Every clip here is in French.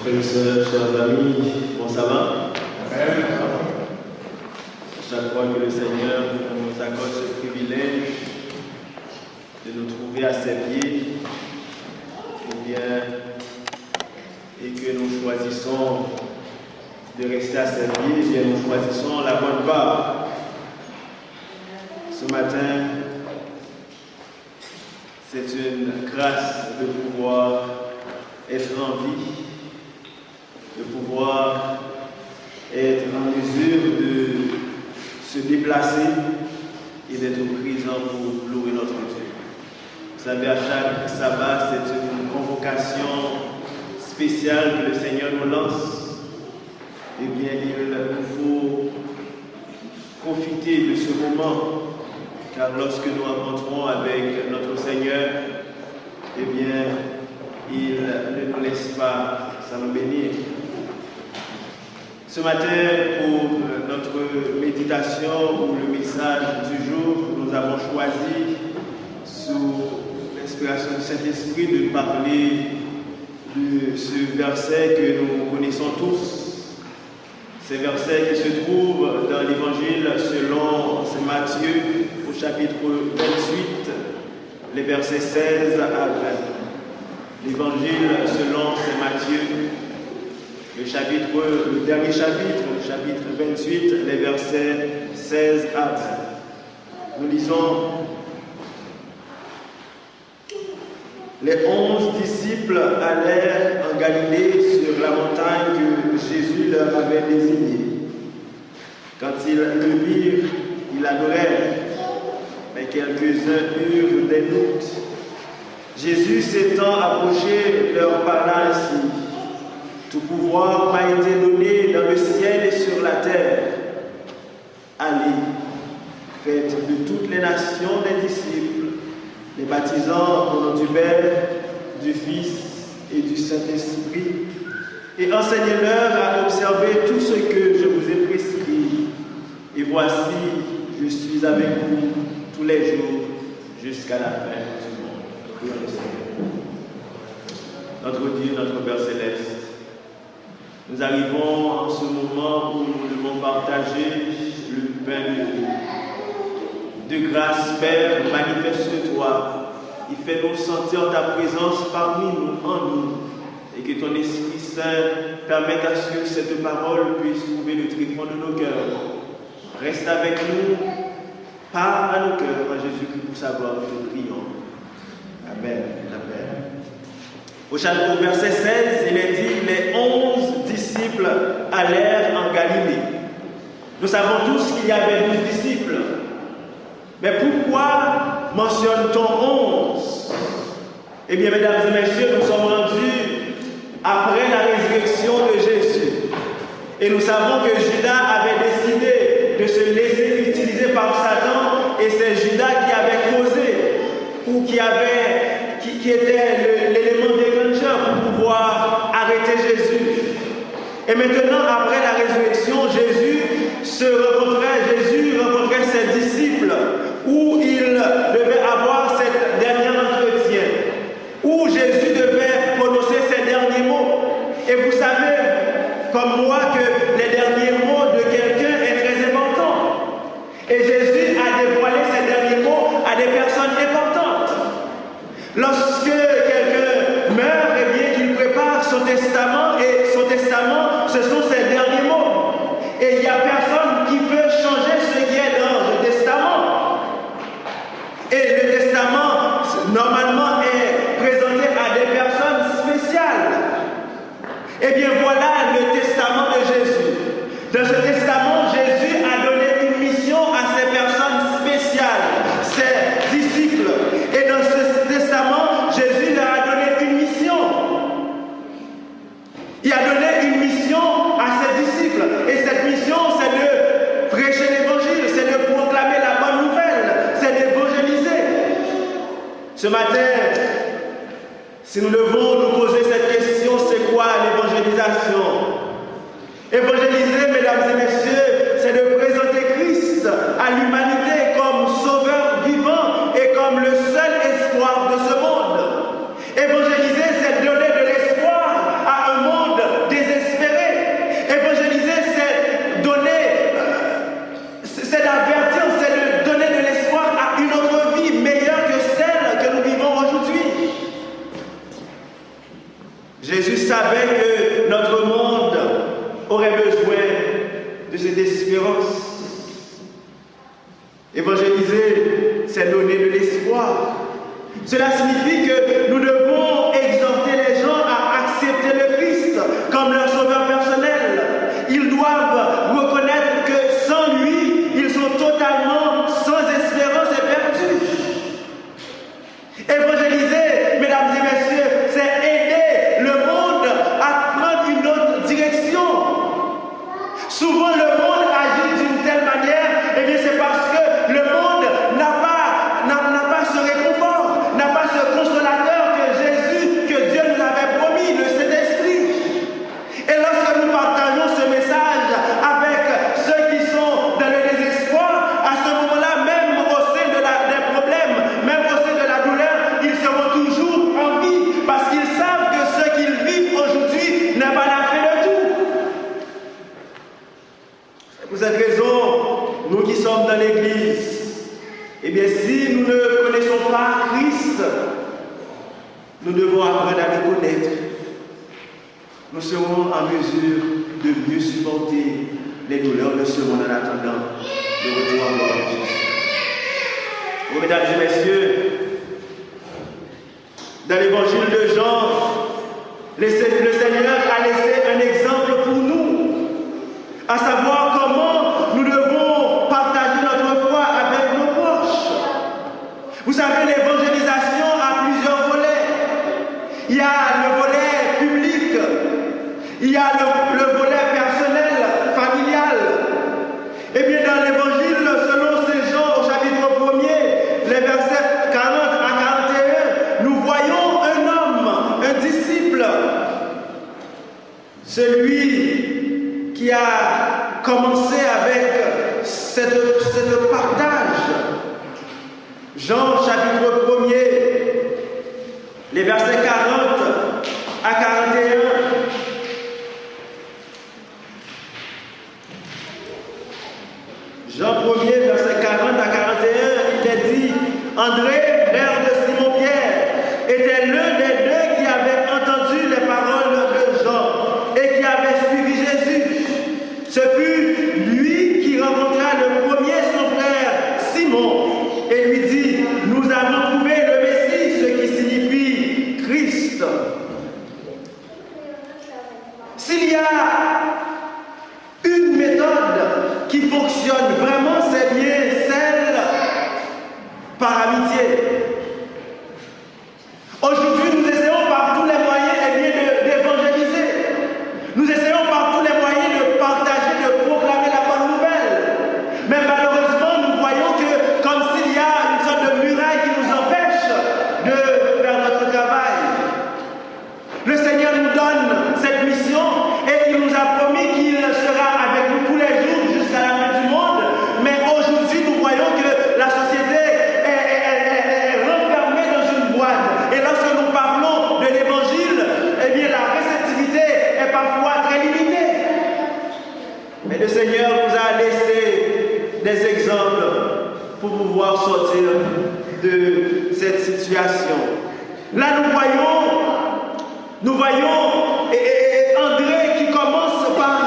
Frères et sœurs, chers amis, bon ça va? Amen. Chaque fois que le Seigneur nous accorde ce privilège de nous trouver à ses pieds, et que nous choisissons de rester à ses pieds, nous choisissons la bonne part. Ce matin, c'est une grâce de pouvoir être en vie, de pouvoir être en mesure de se déplacer et d'être présent pour louer notre Dieu. Vous savez, à chaque sabbat, c'est une convocation spéciale que le Seigneur nous lance. Eh bien, il nous faut profiter de ce moment, car lorsque nous rencontrons avec notre Seigneur, eh bien, il ne nous laisse pas sans nous bénir. Ce matin, pour notre méditation ou le message du jour, nous avons choisi, sous l'inspiration du Saint-Esprit, de parler de ce verset que nous connaissons tous. Ces versets qui se trouvent dans l'Évangile selon Saint Matthieu, au chapitre 28, les versets 16 à 20. L'Évangile selon Saint Matthieu, le dernier chapitre, le chapitre 28, les versets 16 à 20. Nous lisons: les 11 disciples allèrent en Galilée sur la montagne que Jésus leur avait désignée. Quand ils le virent, ils l'adorèrent, mais quelques-uns eurent des doutes. Jésus s'étant approché leur parla ainsi: tout pouvoir m'a été donné dans le ciel et sur la terre. Allez, faites de toutes les nations des disciples, les baptisant au nom du Père, du Fils et du Saint-Esprit, et enseignez-leur à observer tout ce que je vous ai prescrit. Et voici, je suis avec vous tous les jours jusqu'à la fin du monde. Prions le Seigneur. Notre Dieu, notre Père céleste, nous arrivons en ce moment où nous devons partager le pain de vie. De grâce, Père, manifeste-toi et fais-nous sentir ta présence parmi nous, en nous, et que ton Esprit Saint permette à ce que cette parole puisse trouver le tréfonds de nos cœurs. Reste avec nous, parle à nos cœurs, en Jésus-Christ, pour savoir, nous te prions. Amen. Amen. Au chapitre verset 16, il est dit: les 11 disciples allèrent en Galilée. Nous savons tous qu'il y avait 12 disciples. Mais pourquoi mentionne-t-on 11? Eh bien, mesdames et messieurs, nous sommes rendus après la résurrection de Jésus. Et nous savons que Judas avait décidé de se laisser utiliser par Satan, et c'est Judas qui avait causé, ou qui était l'élément déclencheur pour pouvoir arrêter Jésus. Et maintenant, après la résurrection, Jésus rencontrait ses disciples, où il devait avoir cet dernier entretien, où Jésus devait prononcer ses derniers mots. Et vous savez, comme moi, que les derniers mots de quelqu'un est très important. Et Jésus a dévoilé ces derniers mots à des personnes importantes. Lorsque quelqu'un meurt, eh bien, il prépare son testament, et son testament, ce sont ses derniers mots. Et il n'y a personne qui peut changer ce qui est dans le testament. Et le testament, normalement, est présenté à des personnes spéciales. Eh bien, voilà le testament de Jésus. Dans ce testament, Jésus a donné une mission à ces personnes spéciales, ses disciples. Et dans ce testament, Jésus leur a donné une mission. Il a donné une mission à ses disciples. Et cette mission, c'est de prêcher l'évangile, c'est de proclamer la bonne nouvelle, c'est d'évangéliser. Ce matin, si nous devons nous poser cette question, c'est quoi l'évangélisation? Évangéliser, mesdames et messieurs, c'est de présenter Christ à l'humanité comme sauveur vivant et comme le seul espoir de ce monde. Évangéliser, c'est donner de l'espoir à un monde Jésus savait que notre monde aurait besoin de cette espérance. Évangéliser, c'est donner de l'espoir. Cela signifie que nous devons exhorter les gens à accepter le Christ comme leur sauveur personnel. Ils doivent reconnaître que sans lui, ils sont totalement sans espérance et perdus. Évangéliser, mesdames et messieurs, c'est aider le monde à prendre une autre direction. Souvent, le monde agit d'une telle manière, et bien c'est parce que le monde n'a pas ce réconfort, n'a pas ce consolateur que Dieu nous avait promis, le Saint-Esprit. Et lorsque nous partageons ce message avec ceux qui sont dans le désespoir, à ce moment-là, même au sein des problèmes, même au sein de la douleur, ils seront toujours en vie, parce qu'ils savent que ce qu'ils vivent aujourd'hui n'est pas la fin de tout. Et pour cette raison, nous qui sommes dans l'Église, eh bien, si nous ne connaissons pas Christ, nous devons apprendre à le connaître. Nous serons en mesure de mieux supporter les douleurs de ce monde en attendant le retour à gloire de Jésus. Mesdames et messieurs, dans l'évangile de Jean, le Seigneur a laissé un exemple pour nous, à savoir comment nous devons partager notre foi avec nos proches. Vous savez, l'évangélisation a plusieurs volets. Il y a le volet public, il y a le volet personnel, familial. Et bien dans l'évangile, selon Saint Jean au chapitre 1er, les versets 40 à 41, nous voyons un homme, un disciple, celui qui a commencé avec cette partage. Jean chapitre 1er, les versets 40 à 41. Jean 1er, verset 40 à 41, il est dit, André, frère de Simon-Pierre, était l'un des deux qui avait entendu les paroles de Jean et qui avait suivi Jésus. Ce fut lui qui rencontra le premier son frère Simon et lui dit, nous avons trouvé le Messie, ce qui signifie Christ. S'il y a une méthode qui fonctionne vraiment, c'est bien celle par amitié. Aujourd'hui, nous essayons par tous les moyens d'évangéliser. Nous essayons par tous les moyens de partager, de proclamer la bonne nouvelle. Mais malheureusement, nous voyons que comme s'il y a une sorte de muraille qui nous empêche de faire notre travail. Le Seigneur nous donne cette mission et il nous a promis qu'il sera avec nous tous les jours jusqu'à la fin du monde. Mais aujourd'hui, nous voyons que la société est renfermée dans une boîte. Et lorsque nous parlons de l'évangile, eh bien la réceptivité est parfois très limitée. Mais le Seigneur nous a laissé des exemples pour pouvoir sortir de cette situation. Là, nous voyons André qui commence par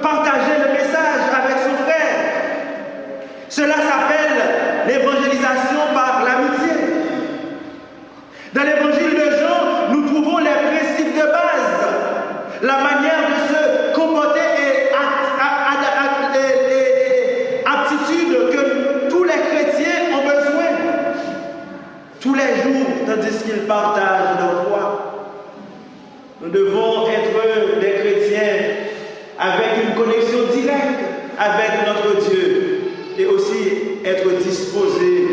partager le message avec son frère. Cela s'appelle l'évangélisation par l'amitié. Dans l'évangile de Jean, nous trouvons les principes de base, la manière de se comporter et aptitudes que tous les chrétiens ont besoin tous les jours, tandis qu'ils partagent leur foi. Nous devons être des chrétiens avec une connexion directe avec notre Dieu et aussi être disposés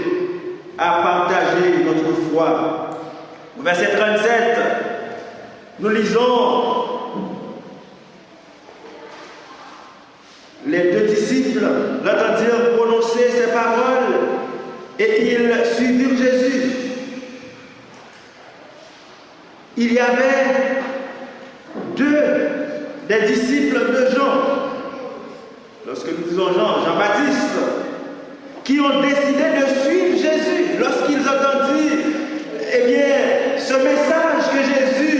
à partager notre foi. Au verset 37, nous lisons les deux disciples l'entendirent prononcer ces paroles et ils suivirent Jésus. Il y avait deux des disciples de Jean, lorsque nous disons Jean-Baptiste, qui ont décidé de suivre Jésus lorsqu'ils entendirent ce message que Jésus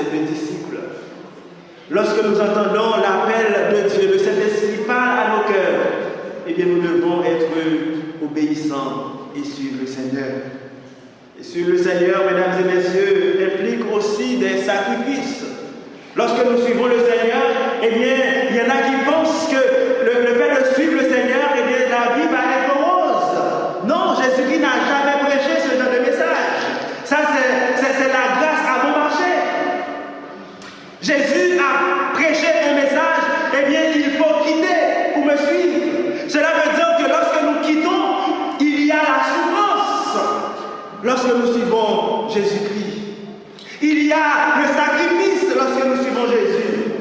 ses deux disciples. Lorsque nous entendons l'appel de Dieu, le Saint-Esprit parle à nos cœurs, eh bien nous devons être obéissants et suivre le Seigneur. Et suivre le Seigneur, mesdames et messieurs, implique aussi des sacrifices. Lorsque nous suivons le Seigneur, eh bien, il y en a qui pensent que le fait de suivre le Seigneur, eh bien, la vie va être rose. Non, Jésus-Christ n'a jamais prêché ce genre de message. Ça, c'est la grâce à bon marché. Jésus a prêché un message, eh bien, il faut quitter pour me suivre. Cela veut dire que lorsque nous quittons, il y a la souffrance. Lorsque nous suivons Jésus-Christ, il y a le sacrifice lorsque nous suivons Jésus.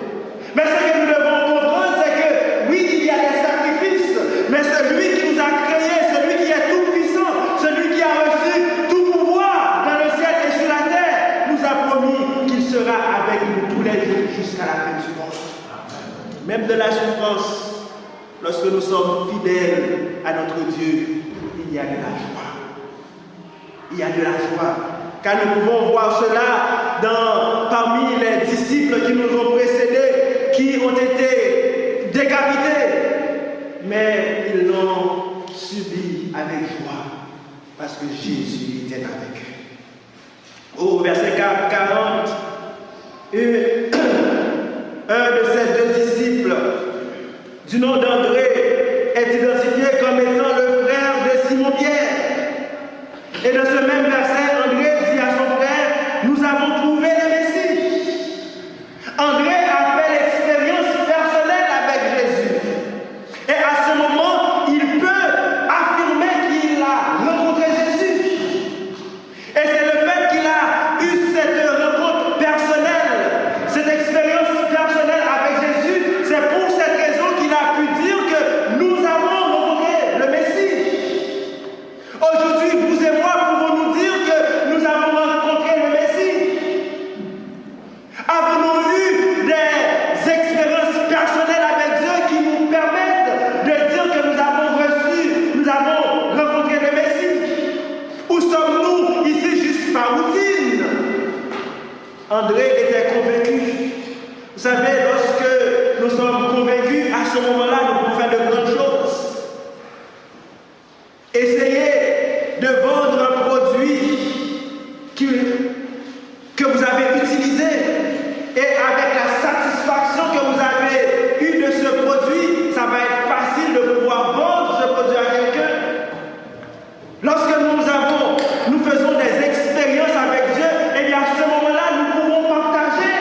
Mais ce que nous devons comprendre, c'est que oui, il y a des sacrifices, mais celui qui nous a créés, celui qui est tout puissant, celui qui a reçu tout pouvoir dans le ciel et sur la terre, nous a promis qu'il sera avec nous tous les jours jusqu'à la fin du monde. Même de la souffrance, lorsque nous sommes fidèles à notre Dieu, il y a de la joie. Il y a de la joie. Car nous pouvons voir cela parmi les disciples qui nous ont précédés, qui ont été décapités, mais ils l'ont subi avec joie, parce que Jésus était avec eux. Au verset 40, un de ces deux disciples, du nom d'André, est identifié comme étant le frère de Simon-Pierre. Et dans ce même verset, André dit à son frère, nous avons trouvé le Messie. André a fait l'expérience personnelle avec Jésus. Et à ce moment, il peut affirmer qu'il a rencontré Jésus. Et c'est le fait qu'il a eu cette rencontre personnelle, cette expérience personnelle avec Jésus, c'est pour cette raison qu'il a pu dire que nous avons rencontré le Messie. Aujourd'hui, vous et moi pouvons nous dire que nous avons rencontré le Messie. Avons-nous eu des expériences personnelles avec Dieu qui nous permettent de dire que nous avons rencontré le Messie? Ou sommes-nous ici juste par routine? André était convaincu. Vous savez, lorsque nous sommes convaincus, à ce moment-là, nous pouvons faire de grandes choses. Essayez de vendre un produit que vous avez utilisé et avec la satisfaction que vous avez eue de ce produit, ça va être facile de pouvoir vendre ce produit à quelqu'un. Lorsque nous faisons des expériences avec Dieu, et bien à ce moment-là, nous pouvons partager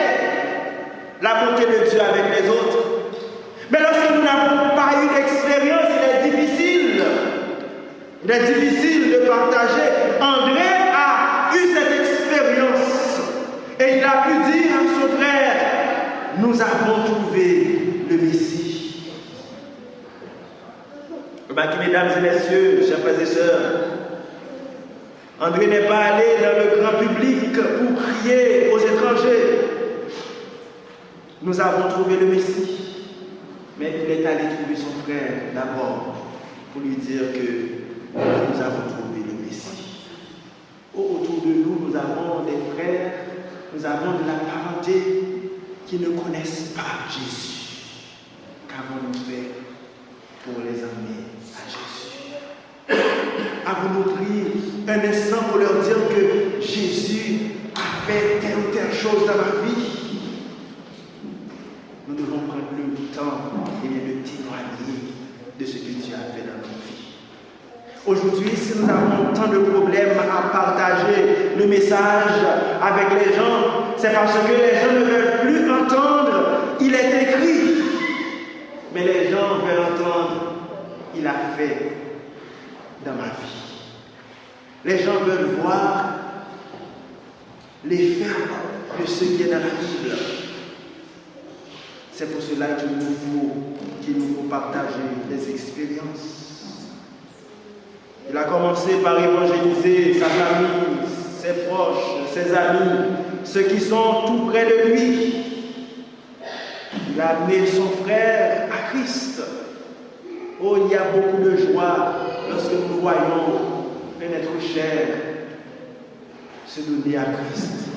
la bonté de Dieu avec les autres. Mais lorsque nous n'avons pas eu d'expérience, il est difficile de partager. André a eu cette expérience et il a pu dire à son frère, nous avons trouvé le Messie. Mesdames et messieurs, chers frères et sœurs, André n'est pas allé dans le grand public pour crier aux étrangers, nous avons trouvé le Messie. Mais il est allé trouver son frère d'abord pour lui dire que nous avons trouvé le Messie. Autour de nous, nous avons des frères, nous avons de la parenté qui ne connaissent pas Jésus. Qu'avons-nous fait pour les amener à Jésus? Avons-nous pris un instant pour leur dire que Jésus a fait telle ou telle chose dans ma vie? Nous devons prendre le temps de témoigner de ce que Dieu a fait dans nos vies. Aujourd'hui, si nous avons tant de problèmes à partager le message avec les gens, c'est parce que les gens ne veulent plus entendre, il est écrit. Mais les gens veulent entendre, il a fait dans ma vie. Les gens veulent voir l'effet de ce qui est dans la Bible. C'est pour cela qu'il nous faut partager des expériences. Il a commencé par évangéliser sa famille, ses proches, ses amis, ceux qui sont tout près de lui. Il a amené son frère à Christ. Oh, il y a beaucoup de joie lorsque nous voyons un être cher se donner à Christ.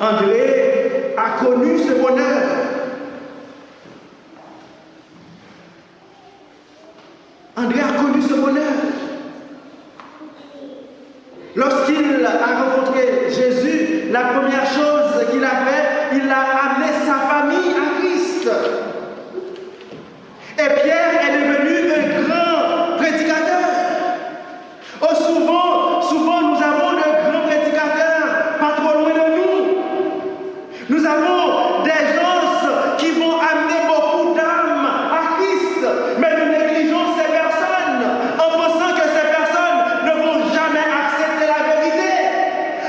André a connu ce bonheur. André a connu ce bonheur. Lorsqu'il a rencontré Jésus, la première chose qu'il a fait, il a amené sa famille à Christ. Et Pierre est devenu un grand prédicateur. Oh, souvent nous avons de grands prédicateurs pas trop loin de nous. Nous avons des gens qui vont amener beaucoup d'âmes à Christ, mais nous négligeons ces personnes en pensant que ces personnes ne vont jamais accepter la vérité,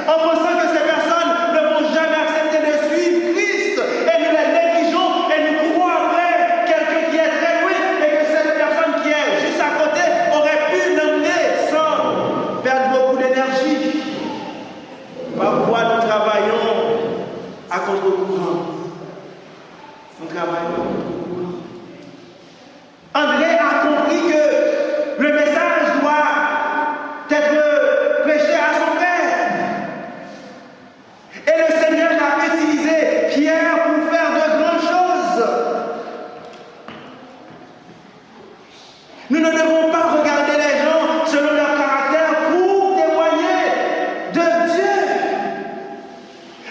en pensant que ces personnes ne vont jamais accepter de suivre Christ, et nous les négligeons et nous courons après quelqu'un qui est très loin et que cette personne qui est juste à côté aurait pu l'emmener sans perdre beaucoup d'énergie. Parfois nous travaillons à contre-courant. Nous travaillons à contre-courant. André a compris que le message doit être prêché à son frère. Et le Seigneur a utilisé Pierre pour faire de grandes choses. Nous ne devons pas regarder les gens selon leur caractère pour témoigner de Dieu.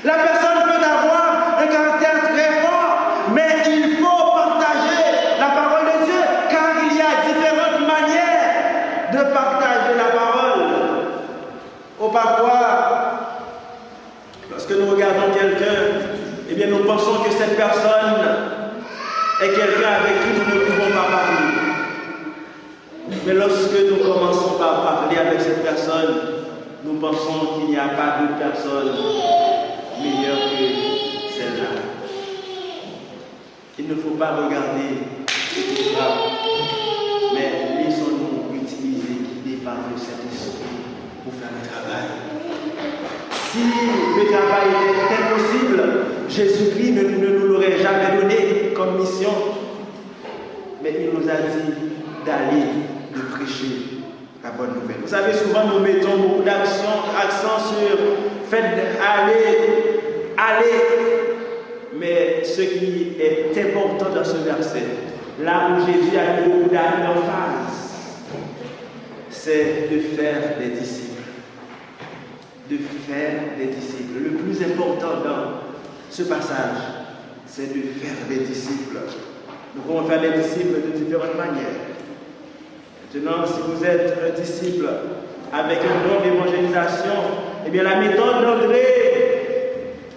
La personne peut avoir un caractère très fort, mais il faut partager la parole de Dieu, car il y a différentes manières de partager la parole. Ou parfois, lorsque nous regardons quelqu'un, eh bien nous pensons que cette personne est quelqu'un avec qui nous ne pouvons pas parler. Mais lorsque nous commençons par parler avec cette personne, nous pensons qu'il n'y a pas d'autre personne meilleure que celle-là. Il ne faut pas regarder ce qui frappe, mais laissons-nous utiliser, guidés par le Saint-Esprit pour faire le travail. Si le travail était impossible, Jésus-Christ ne nous l'aurait jamais donné comme mission. Mais il nous a dit d'aller, de prêcher la bonne nouvelle. Vous savez, souvent nous mettons beaucoup d'accent sur le fait d'aller. Mais ce qui est important dans ce verset, là où Jésus a mis beaucoup d'emphase, c'est de faire des disciples. De faire des disciples. Le plus important dans ce passage, c'est de faire des disciples. Nous pouvons faire des disciples de différentes manières. Maintenant, si vous êtes un disciple avec un don d'évangélisation, eh bien la méthode d'André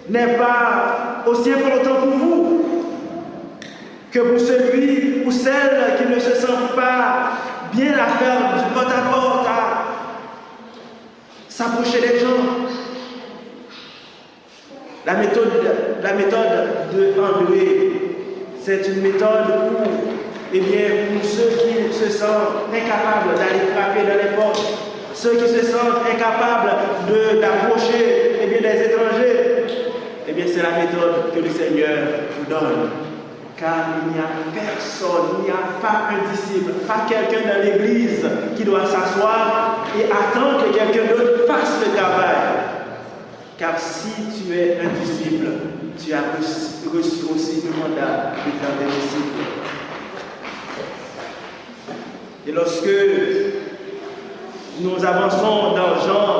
n'est pas aussi importante pour vous que pour celui ou celle qui ne se sent pas bien à faire du porte-à-porte, à s'approcher des gens. La méthode de André, c'est une méthode où, eh bien, pour ceux qui se sentent incapables d'aller frapper dans les portes, ceux qui se sentent incapables d'approcher eh bien, des étrangers, eh bien, c'est la méthode que le Seigneur vous donne. Car il n'y a personne, il n'y a pas un disciple, pas quelqu'un dans l'église qui doit s'asseoir et attendre que quelqu'un d'autre fasse le travail. Car si tu es un disciple, tu as reçu aussi le mandat de faire des disciples. Et lorsque nous avançons dans Jean,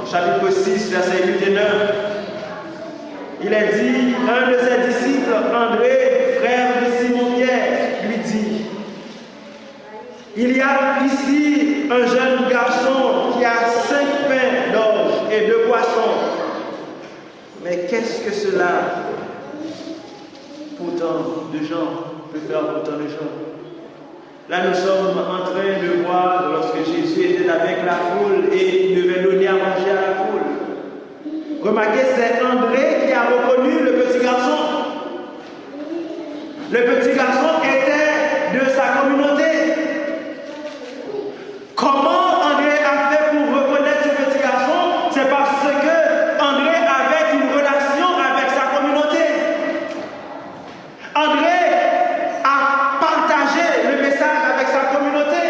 chapitre 6, versets 8 et 9, il est dit, un de ses disciples, André, frère de Simon-Pierre, lui dit, il y a ici un jeune garçon qui a 5 pains d'orge et 2 poissons. Mais qu'est-ce que cela pour tant de gens peut faire pour tant de gens? Là, nous sommes en train de voir lorsque Jésus était avec la foule et il devait donner à manger à la foule. Remarquez, c'est André qui a reconnu le petit garçon. Le petit garçon était de sa communauté. Comment André a fait pour reconnaître ce petit garçon? C'est parce que André avait une relation avec sa communauté. André a partagé le message avec sa communauté.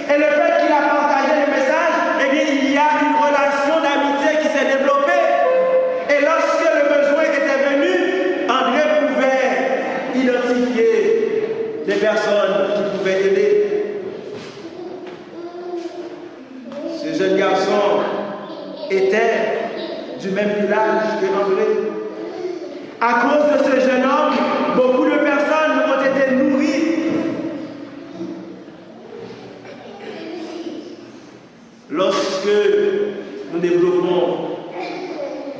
Et le fait qu'il a partagé le message, eh bien, il y a une relation d'amitié qui s'est développée. Et lorsque le besoin des personnes qui pouvaient aider. Ce jeune garçon était du même village que André. À cause de ce jeune homme, beaucoup de personnes ont été nourries. Lorsque nous développons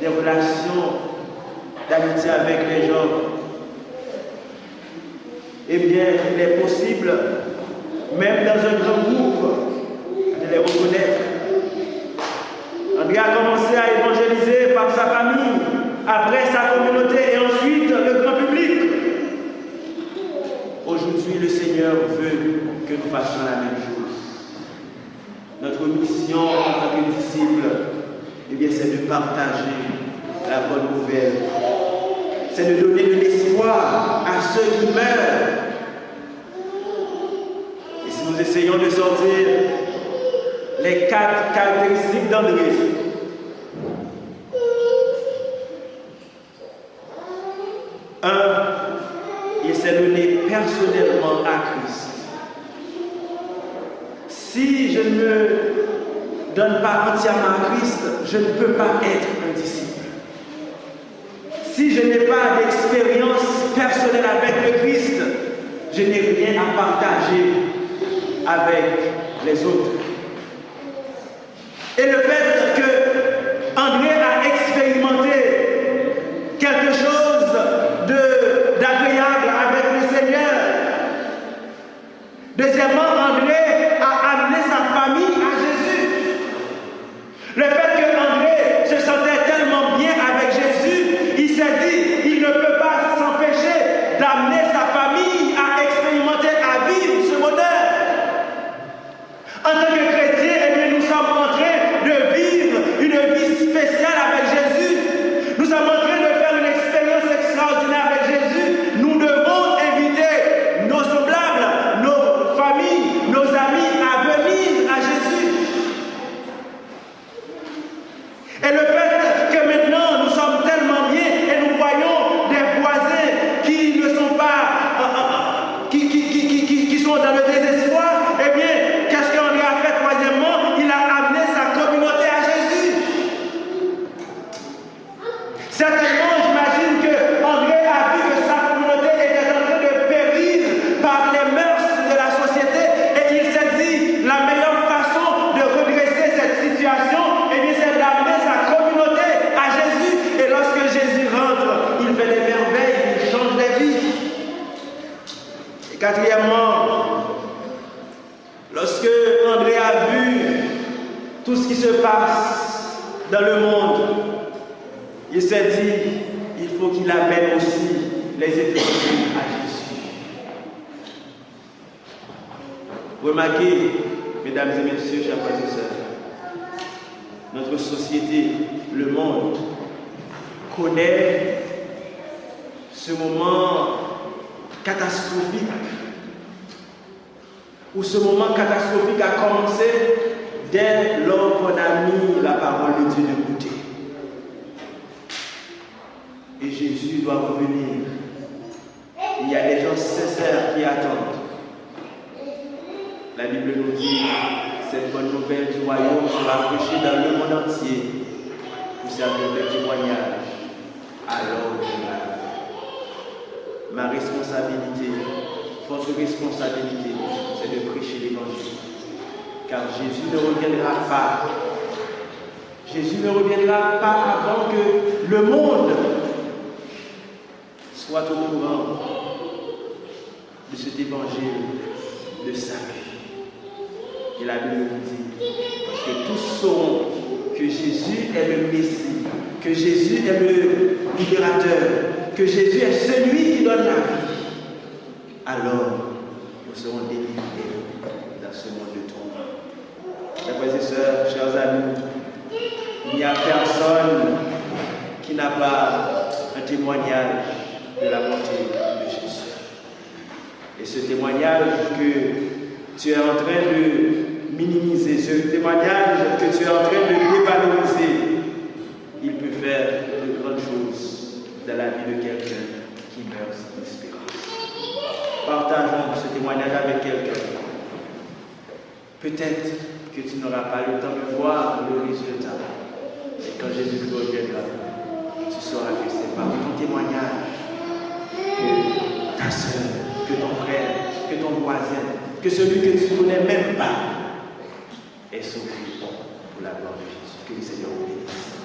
des relations d'amitié avec les gens, eh bien, il est possible, même dans un grand groupe, de les reconnaître. André a commencé à évangéliser par sa famille, après sa communauté et ensuite le grand public. Aujourd'hui, le Seigneur veut que nous fassions la même chose. Notre mission en tant que disciples, eh bien, c'est de partager la bonne nouvelle. C'est de donner de l'espoir à ceux qui meurent. Et si nous essayons de sortir les 4 caractéristiques d'André, il s'est donné personnellement à Christ. Si je ne me donne pas entièrement à Christ, je ne peux pas être un disciple. Si je n'ai pas d'expérience personnelle avec le Christ, je n'ai rien à partager avec les autres. Et le fait que André a expérimenté quelque chose d'agréable avec le Seigneur. Deuxièmement, André a amené sa famille à Jésus. Le fait que André se sentait tellement bien avec Jésus, il s'est dit, il ne peut pas s'empêcher d'amener sa famille à expérimenter, à vivre ce bonheur. En tant que chrétien, eh bien, nous sommes en train de vivre une vie spéciale avec Jésus. Nous sommes en train de faire une expérience extraordinaire avec Jésus. Nous devons inviter nos semblables, nos familles, nos amis à venir à Jésus. Et le fait que maintenant nous sommes tellement bien et nous voyons des voisins qui ne sont pas, qui sont dans le désespoir, eh bien, qu'est-ce qu'André a fait troisièmement? Il a amené sa communauté à Jésus. Certainement, j'imagine que André a vu que sa communauté était en train de périr par les mœurs de la société et il s'est dit, la meilleure façon de redresser cette situation, eh bien, c'est d'amener sa communauté à Jésus. Et lorsque Jésus rentre, il fait des merveilles, il change des vies. Et quatrièmement, lorsque André a vu tout ce qui se passe dans le monde, il s'est dit, il faut qu'il amène aussi les étrangers à Jésus. Remarquez, mesdames et messieurs, chers frères et sœurs, notre société, le monde, connaît ce moment catastrophique, où ce moment catastrophique a commencé dès lors qu'on a mis la parole de Dieu de côté. Et Jésus doit revenir. Il y a des gens sincères qui attendent. La Bible nous dit, cette bonne nouvelle du royaume sera prêchée dans le monde entier pour servir de témoignage à l'ordre de la vie. Ma responsabilité, votre responsabilité, c'est de prêcher l'évangile. Car Jésus ne reviendra pas. Jésus ne reviendra pas avant que le monde soit au courant de cet évangile de salut. Et la Bible nous dit, parce que tous sauront que Jésus est le Messie, que Jésus est le libérateur, que Jésus est celui qui donne la vie, alors nous serons délivrés dans ce monde de tourment. Chers frères et sœurs, chers amis, il n'y a personne qui n'a pas un témoignage de la bonté de Jésus. Et ce témoignage que tu es en train de minimiser, ce témoignage que tu es en train de dévaloriser, il peut faire de grandes choses dans la vie de quelqu'un qui meurt sans espérance. Partageons témoignage avec quelqu'un. Peut-être que tu n'auras pas le temps de voir le résultat. Et quand Jésus reviendra, tu sauras que c'est par ton témoignage que ta soeur, que ton frère, que ton voisin, que celui que tu ne connais même pas est sauvé pour la gloire de Jésus. Que le Seigneur vous bénisse.